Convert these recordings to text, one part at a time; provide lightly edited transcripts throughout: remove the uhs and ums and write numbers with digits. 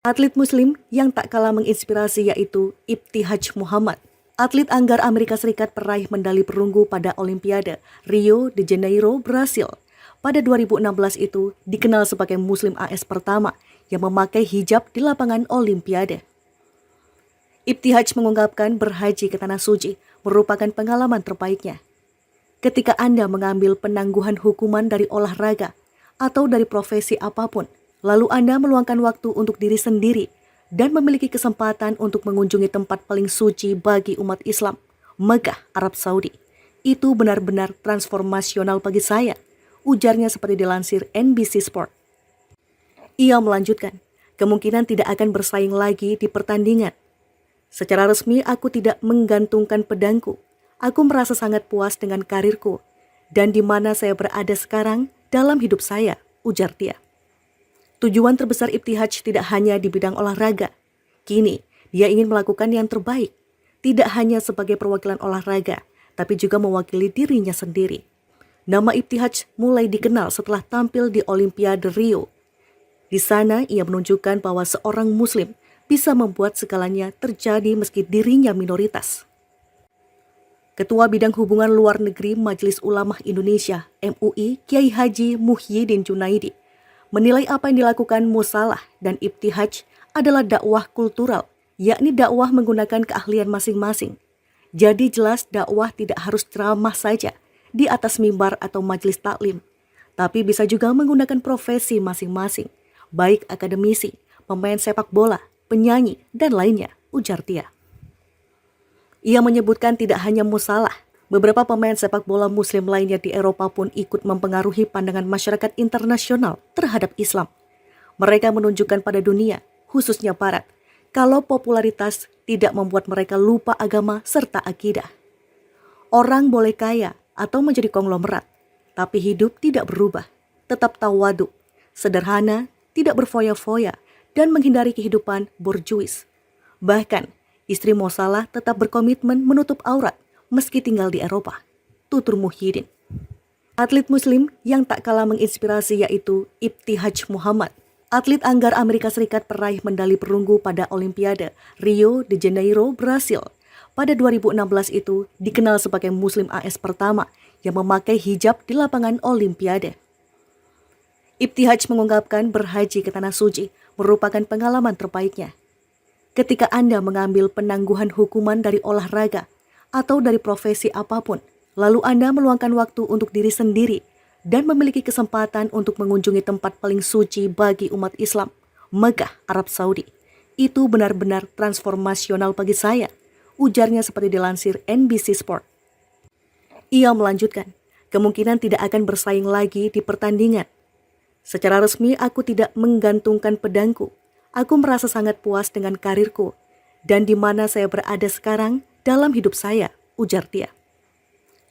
Atlet Muslim yang tak kalah menginspirasi yaitu Ibtihaj Muhammad. Atlet anggar Amerika Serikat peraih medali perunggu pada Olimpiade Rio de Janeiro, Brasil. Pada 2016 itu dikenal sebagai Muslim AS pertama yang memakai hijab di lapangan Olimpiade. Ibtihaj mengungkapkan berhaji ke Tanah Suci merupakan pengalaman terbaiknya. Ketika Anda mengambil penangguhan hukuman dari olahraga atau dari profesi apapun, lalu Anda meluangkan waktu untuk diri sendiri dan memiliki kesempatan untuk mengunjungi tempat paling suci bagi umat Islam, Mekah, Arab Saudi. Itu benar-benar transformasional bagi saya, ujarnya seperti dilansir NBC Sport. Ia melanjutkan, kemungkinan tidak akan bersaing lagi di pertandingan. Secara resmi aku tidak menggantungkan pedangku. Aku merasa sangat puas dengan karirku dan di mana saya berada sekarang dalam hidup saya, ujar dia. Tujuan terbesar Ibtihaj tidak hanya di bidang olahraga. Kini, dia ingin melakukan yang terbaik. Tidak hanya sebagai perwakilan olahraga, tapi juga mewakili dirinya sendiri. Nama Ibtihaj mulai dikenal setelah tampil di Olimpiade Rio. Di sana, ia menunjukkan bahwa seorang Muslim bisa membuat segalanya terjadi meski dirinya minoritas. Ketua Bidang Hubungan Luar Negeri Majelis Ulama Indonesia (MUI) Kiai Haji Muhyiddin Junaidi menilai apa yang dilakukan Musalah dan Ibtihaj adalah dakwah kultural, yakni dakwah menggunakan keahlian masing-masing. Jadi jelas dakwah tidak harus ceramah saja di atas mimbar atau majelis taklim, tapi bisa juga menggunakan profesi masing-masing, baik akademisi, pemain sepak bola, penyanyi, dan lainnya, ujar dia. Ia menyebutkan tidak hanya Musalah, beberapa pemain sepak bola Muslim lainnya di Eropa pun ikut mempengaruhi pandangan masyarakat internasional terhadap Islam. Mereka menunjukkan pada dunia, khususnya Barat, kalau popularitas tidak membuat mereka lupa agama serta akidah. Orang boleh kaya atau menjadi konglomerat, tapi hidup tidak berubah, tetap tawadu, sederhana, tidak berfoya-foya, dan menghindari kehidupan borjuis. Bahkan, istri Musalah tetap berkomitmen menutup aurat meski tinggal di Eropa, tutur Muhyiddin. Atlet Muslim yang tak kalah menginspirasi yaitu Ibtihaj Muhammad. Atlet anggar Amerika Serikat peraih medali perunggu pada Olimpiade Rio de Janeiro, Brasil. Pada 2016 itu dikenal sebagai Muslim AS pertama yang memakai hijab di lapangan Olimpiade. Ibtihaj mengungkapkan berhaji ke Tanah Suci merupakan pengalaman terbaiknya. Ketika Anda mengambil penangguhan hukuman dari olahraga atau dari profesi apapun, lalu Anda meluangkan waktu untuk diri sendiri dan memiliki kesempatan untuk mengunjungi tempat paling suci bagi umat Islam, Mekah, Arab Saudi. Itu benar-benar transformasional bagi saya, ujarnya seperti dilansir NBC Sport. Ia melanjutkan, kemungkinan tidak akan bersaing lagi di pertandingan. Secara resmi aku tidak menggantungkan pedangku. Aku merasa sangat puas dengan karirku dan di mana saya berada sekarang dalam hidup saya, ujar dia.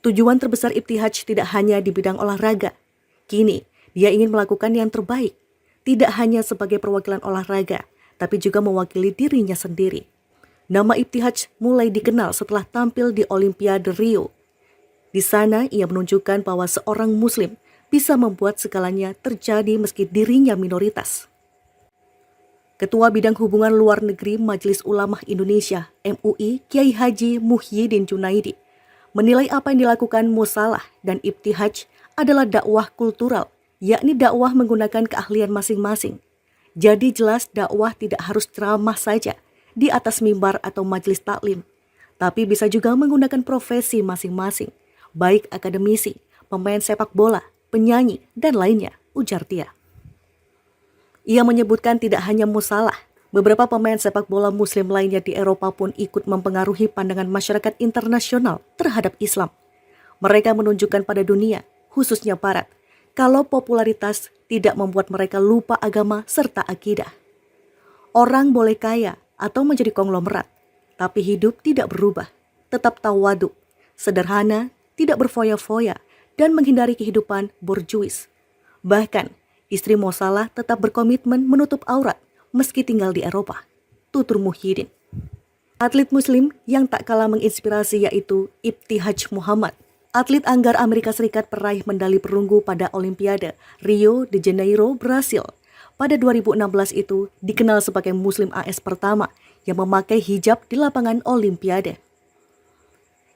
Tujuan terbesar Ibtihaj tidak hanya di bidang olahraga. Kini, dia ingin melakukan yang terbaik. Tidak hanya sebagai perwakilan olahraga, tapi juga mewakili dirinya sendiri. Nama Ibtihaj mulai dikenal setelah tampil di Olimpiade Rio. Di sana, ia menunjukkan bahwa seorang Muslim bisa membuat segalanya terjadi meski dirinya minoritas. Ketua Bidang Hubungan Luar Negeri Majelis Ulama Indonesia (MUI) Kiai Haji Muhyiddin Junaidi menilai apa yang dilakukan Musalah dan Ibtihaj adalah dakwah kultural, yakni dakwah menggunakan keahlian masing-masing. Jadi jelas dakwah tidak harus ceramah saja di atas mimbar atau majelis taklim, tapi bisa juga menggunakan profesi masing-masing, baik akademisi, pemain sepak bola, penyanyi, dan lainnya, ujar dia. Ia menyebutkan tidak hanya Musalah, beberapa pemain sepak bola Muslim lainnya di Eropa pun ikut mempengaruhi pandangan masyarakat internasional terhadap Islam. Mereka menunjukkan pada dunia, khususnya Barat, kalau popularitas tidak membuat mereka lupa agama serta akidah. Orang boleh kaya atau menjadi konglomerat, tapi hidup tidak berubah, tetap tawadu, sederhana, tidak berfoya-foya, dan menghindari kehidupan borjuis. Bahkan, istri Musalah tetap berkomitmen menutup aurat meski tinggal di Eropa, tutur Muhyiddin. Atlet Muslim yang tak kalah menginspirasi yaitu Ibtihaj Muhammad. Atlet anggar Amerika Serikat peraih medali perunggu pada Olimpiade Rio de Janeiro, Brasil. pada 2016 itu dikenal sebagai Muslim AS pertama yang memakai hijab di lapangan Olimpiade.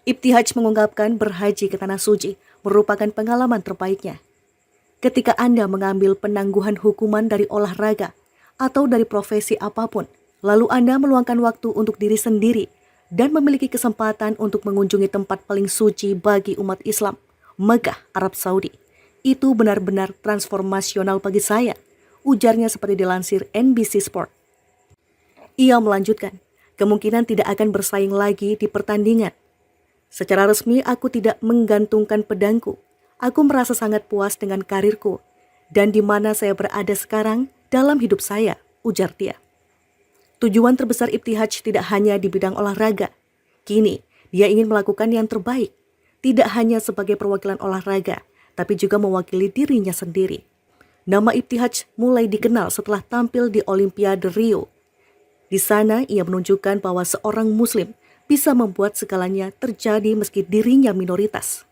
Ibtihaj mengungkapkan berhaji ke Tanah Suci merupakan pengalaman terbaiknya. Ketika Anda mengambil penangguhan hukuman dari olahraga atau dari profesi apapun, lalu Anda meluangkan waktu untuk diri sendiri dan memiliki kesempatan untuk mengunjungi tempat paling suci bagi umat Islam, Mekah, Arab Saudi. Itu benar-benar transformasional bagi saya, ujarnya seperti dilansir NBC Sport. Ia melanjutkan, kemungkinan tidak akan bersaing lagi di pertandingan. Secara resmi aku tidak menggantungkan pedangku. Aku merasa sangat puas dengan karirku dan di mana saya berada sekarang dalam hidup saya, ujar dia. Tujuan terbesar Ibtihaj tidak hanya di bidang olahraga. Kini, dia ingin melakukan yang terbaik, tidak hanya sebagai perwakilan olahraga, tapi juga mewakili dirinya sendiri. Nama Ibtihaj mulai dikenal setelah tampil di Olimpiade Rio. Di sana, ia menunjukkan bahwa seorang Muslim bisa membuat segalanya terjadi meski dirinya minoritas.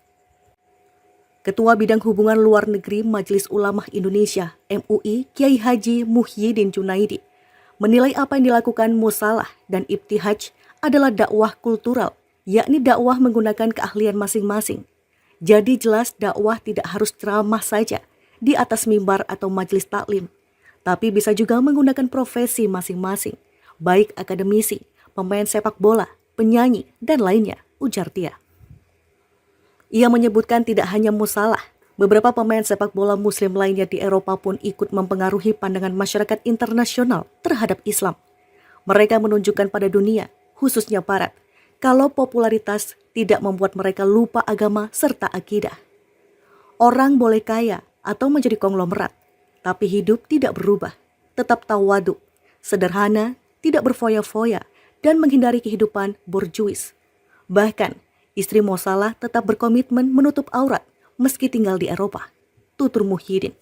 Ketua Bidang Hubungan Luar Negeri Majelis Ulama Indonesia (MUI) Kiai Haji Muhyiddin Junaidi menilai apa yang dilakukan Musalah dan Ibtihaj adalah dakwah kultural, yakni dakwah menggunakan keahlian masing-masing. Jadi jelas dakwah tidak harus ceramah saja di atas mimbar atau majelis taklim, tapi bisa juga menggunakan profesi masing-masing, baik akademisi, pemain sepak bola, penyanyi, dan lainnya, ujar dia. Ia menyebutkan tidak hanya Musalah, beberapa pemain sepak bola Muslim lainnya di Eropa pun ikut mempengaruhi pandangan masyarakat internasional terhadap Islam. Mereka menunjukkan pada dunia, khususnya Barat, kalau popularitas tidak membuat mereka lupa agama serta akidah. Orang boleh kaya atau menjadi konglomerat, tapi hidup tidak berubah, tetap tawadu, sederhana, tidak berfoya-foya, dan menghindari kehidupan borjuis. Bahkan, istri Musalah tetap berkomitmen menutup aurat meski tinggal di Eropa, tutur Muhyiddin.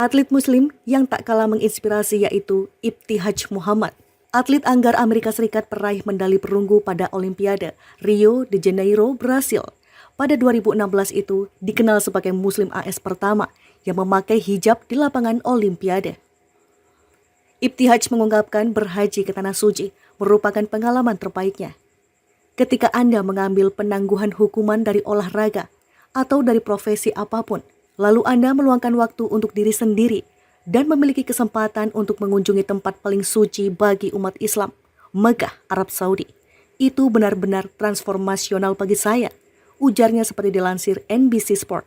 Atlet Muslim yang tak kalah menginspirasi yaitu Ibtihaj Muhammad. Atlet anggar Amerika Serikat peraih medali perunggu pada Olimpiade Rio de Janeiro, Brasil. Pada 2016 itu dikenal sebagai Muslim AS pertama yang memakai hijab di lapangan Olimpiade. Ibtihaj mengungkapkan berhaji ke Tanah Suci merupakan pengalaman terbaiknya. Ketika Anda mengambil penangguhan hukuman dari olahraga atau dari profesi apapun, lalu Anda meluangkan waktu untuk diri sendiri dan memiliki kesempatan untuk mengunjungi tempat paling suci bagi umat Islam, Mekah, Arab Saudi. Itu benar-benar transformasional bagi saya, ujarnya seperti dilansir NBC Sport.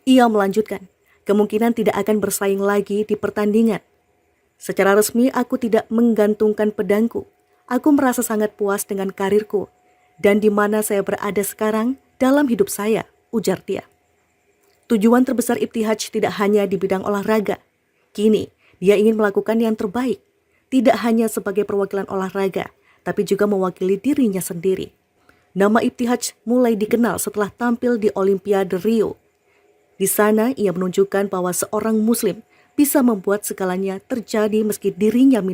Ia melanjutkan, kemungkinan tidak akan bersaing lagi di pertandingan. Secara resmi aku tidak menggantungkan pedangku. Aku merasa sangat puas dengan karirku dan di mana saya berada sekarang dalam hidup saya, ujar dia. Tujuan terbesar Ibtihaj tidak hanya di bidang olahraga. Kini, dia ingin melakukan yang terbaik, tidak hanya sebagai perwakilan olahraga, tapi juga mewakili dirinya sendiri. Nama Ibtihaj mulai dikenal setelah tampil di Olimpiade Rio. Di sana, ia menunjukkan bahwa seorang Muslim bisa membuat segalanya terjadi meski dirinya minoritas.